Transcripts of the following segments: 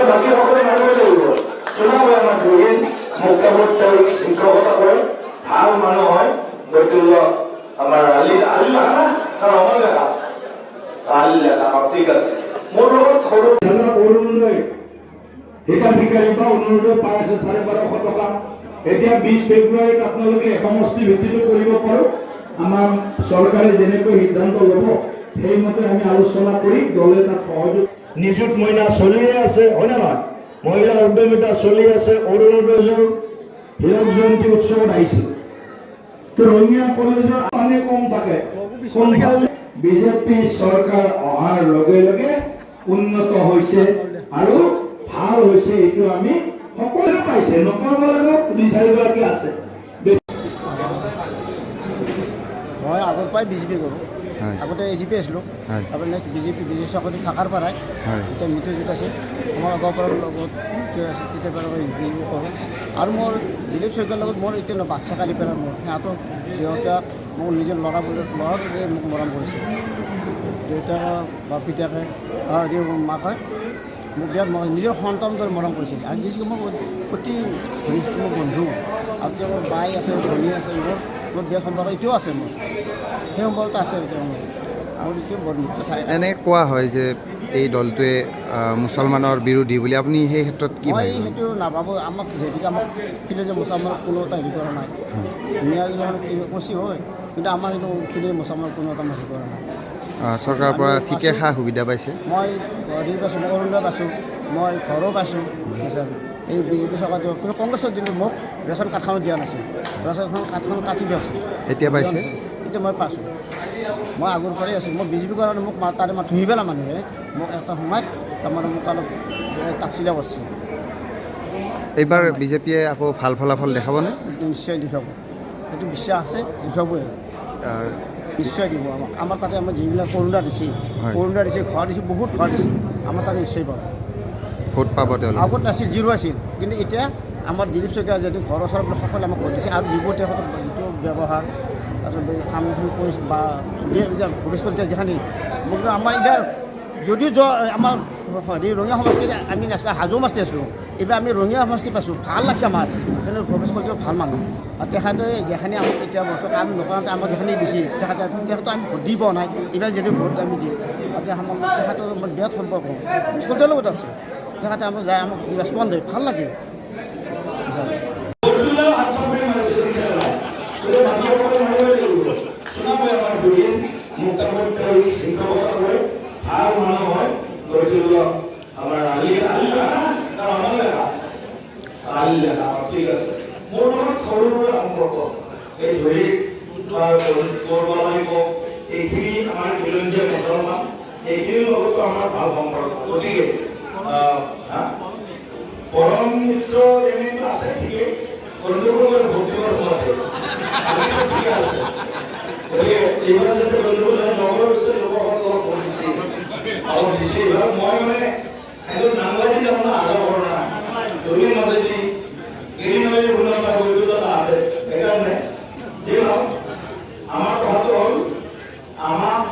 বাকী সকলে মানিব লাগিব। চুনামে আমাৰ দুদিন মুখ্যমত তেওঁ শিক্ষকতা কৰে, ভাল মানুহ হয়। গতিকে আমাৰ আলি লেখা না অমল লেখা আলি লেখা ঠিক আছে। মোৰ লগত সৰু অৰুণোদয় হিতাধিকাৰী বা অৰুণোদয় পাই আছে 1250 টকা। এতিয়া 20 ফেব্ৰুৱাৰীত আপোনালোকে সমষ্টি ভিত্তিটো কৰিব পাৰোঁ। আমাৰ চৰকাৰে যেনেকৈ সিদ্ধান্ত ল'ব সেইমতে আমি আলোচনা কৰি দলে তাত সহযোগ। নিযুত মইনা চলিয়ে আছে, হয় নে নহয়? মহিলা উদ্যমিতা চলি আছে। অৰুণোদয়ৰ হীৰক জয়ন্তী উৎসৱত আহিছিল। তো ৰঙিয়া কলেজৰ পানী কম থাকে। বিজেপি চৰকাৰ অহাৰ লগে লগে উন্নত হৈছে আৰু ভাল হৈছে, এইটো আমি সকলোৱে পাইছে। নকব লাগে 2-4গৰাকী আছে। মই আগৰ পৰাই বিজেপি কৰোঁ। আগতে এজিপি আছিলোঁ, তাৰপৰা নেক্সট বিজেপি চাকৰি থকাৰ পৰাই এতিয়া মিত্ৰজোঁট আছে। আমাৰ আগৰ পৰা লগত মিত্ৰ আছে, তেতিয়াৰ পৰা বিজেপি কৰোঁ। আৰু মোৰ দিলীপ শইকীয়াৰ লগত মোৰ এতিয়া বাচ্ছা কালি পেলাৰ মোৰ সিহঁতৰ দেউতাক মোৰ নিজৰ ল'ৰাটোৱে মোক মৰম কৰিছে। দেউতাকে বা পিতাকে মাকে মোক বিৰাট নিজৰ সন্তান দৰে মৰম কৰিছিল। আৰু যিটো মোৰ অতি ঘনিষ্ঠ মোৰ বন্ধু, আৰু তেওঁ মোৰ বাই আছে, ভনী আছে, মোৰ বিৰাট সম্পৰ্ক এতিয়াও আছে। মোৰ সেই সম্পৰ্কটো আছে এতিয়া মোৰ এতিয়া বৰ এনে কোৱা হয় যে এই দলটোৱে মুছলমানৰ বিৰোধী বুলি, আপুনি সেই ক্ষেত্ৰত কি মই সেইটো নাভাবোঁ। আমাক যিহেতুকে আমাক কিন্তু যে মুছলমানৰ কোনো এটা হেৰি কৰা নাই। মিয়াগিলাখন কচি হয়, কিন্তু আমাৰ কিন্তু কিন্তু মুছলমানৰ কোনো এটা হেৰি কৰা নাই। চৰকাৰৰ পৰা ঠিকে সা সুবিধা পাইছে। মই হেৰি পাইছোঁ, মই অৰুণোদয় পাইছোঁ, মই ঘৰো পাইছোঁ। এই বিজেপি চৰকাৰটো কিন্তু কংগ্ৰেছৰ দিনটো মোক ৰেচন কাৰ্ডখনো দিয়া নাছিল। ৰেচন কাৰ্ডখন কাটি দিয়া আছিল, এতিয়া পাইছে। এতিয়া মই পাইছোঁ। মই আগৰ পৰাই আছোঁ। মই বিজেপি কাৰণে মোক তাৰে ধুই পেলা মানুহে মোক এটা সময়ত তাৰমানে মোক অলপ তাকচিলা কৰিছিল। এইবাৰ বিজেপিয়ে আকৌ ভাল ফলাফল দেখাবনে? নিশ্চয় দেখাব, সেইটো বিশ্বাস আছে, দেখাবই নিশ্চয় দিব। আমাৰ তাতে আমাৰ যিবিলাক অৰুণোদয় দিছে, ঘৰ দিছে, বহুত ঘৰ দিছে, আমাৰ তাতে নিশ্চয় পাব। ভোট পাব তেওঁলোকে। আগত নাছিল, 0 আছিল, কিন্তু এতিয়া আমাৰ দিলীপ শইকীয়া যিহেতু ঘৰৰ ওচৰত সকলোৱে আমাক ভোট দিছে। আৰু যুৱতীসকলৰ যিটো ব্যৱহাৰ তাৰপিছত কামখিনি কৰিছে বা ভৱিষ্যত যিখিনি মোক আমাৰ এইবাৰ যদিও আমাৰ হেৰি ৰঙিয়া সমষ্টিত আমি নাছিলোঁ, হাজো সমষ্টি আছিলোঁ, এইবাৰ আমি ৰঙিয়া সমষ্টি পাইছোঁ। ভাল লাগছে আমাৰ, কিন্তু ভৱিষ্যতটো ভাল মানুহ। আৰু তেখেতে যিখিনি আমাক এতিয়া বস্তু কাম নকৰাতে আমাক যিখিনি দিছে, তেখেতে আমি ভোট দি পোৱা নাই। এইবাৰ যদি ভোট আমি দিম, তেখেতৰ বিৰাট সম্পৰ্ক স্কুলৰ লগত আছে। তেখেতে আমাক যায়, আমাক ৰেচপন্স দিয়ে, ভাল লাগে। ভাল মানুহ হয়। গতিকে আমাৰ আলি লেখা অমল লেখা আলি লেখা ঠিক আছে। মোৰ লগত সৰু সুৰা সম্পৰ্ক এই ধৰি এইখিনি আমাৰ খিলঞ্জীয়া মুছলমান, এইখিনিৰ লগতো আমাৰ ভাল সম্পৰ্ক। গতিকে পৰম মিত্ৰ এনেটো আছে, ঠিকেই গণ্ডগোলৰ ভোট দিবৰ সময়তে ঠিকে আছে। গতিকে এইবাৰ যাতে গণ্ডগোল নগৰ হৈছে লোকসকল অলপ কৰিছে অলপ বেছি ভাল। মই মানে সেইটো নাংলাদি যাম না আগৰ কৰা ধনীৰ মাজেদি গিৰি নদী উন্নত আছে। সেইকাৰণে আমাৰ কথাটো হ'ল আমাক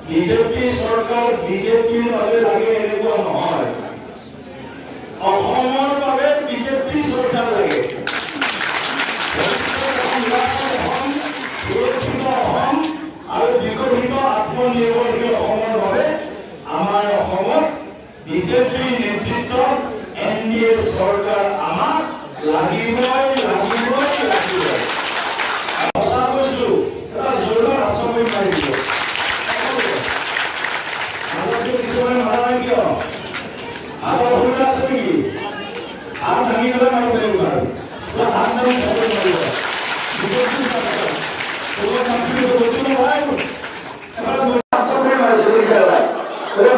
বিজেপি চৰকাৰ বিজেপিৰ বাবে লাগে এনেকুৱা নহয়। অসমৰ বাবে বিজেপি চৰকাৰ লাগে। সুৰক্ষিত অসম আৰু বিকশিত আত্মনিৰ্ভৰশীল অসমৰ বাবে আমাৰ অসমত বিজেপি নেতৃত্বত NDA চৰকাৰ আমাক লাগিবই। সঁচা কৈছোঁ, এটা জোৰদাৰ আচৰণ মাৰি দিব। কিছুমানে মাৰা নাই কিয়? হাতৰ অসুবিধা আছে নেকি? হাত ভাঙি পেলাই মাৰিব লাগিব। হাত ভাঙি মাৰিব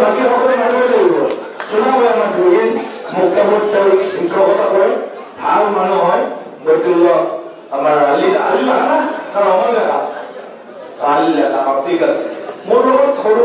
বাকী সকলে মানিব লাগিব। চুনামে আমাৰ দুদিন মুখ্যমত তেওঁ শিক্ষকতা কৰে, ভাল মানুহ হয়। গতিকে আমাৰ আলি লেখা না অমল লেখা আলি লেখা ঠিক আছে। মোৰ লগত সৰু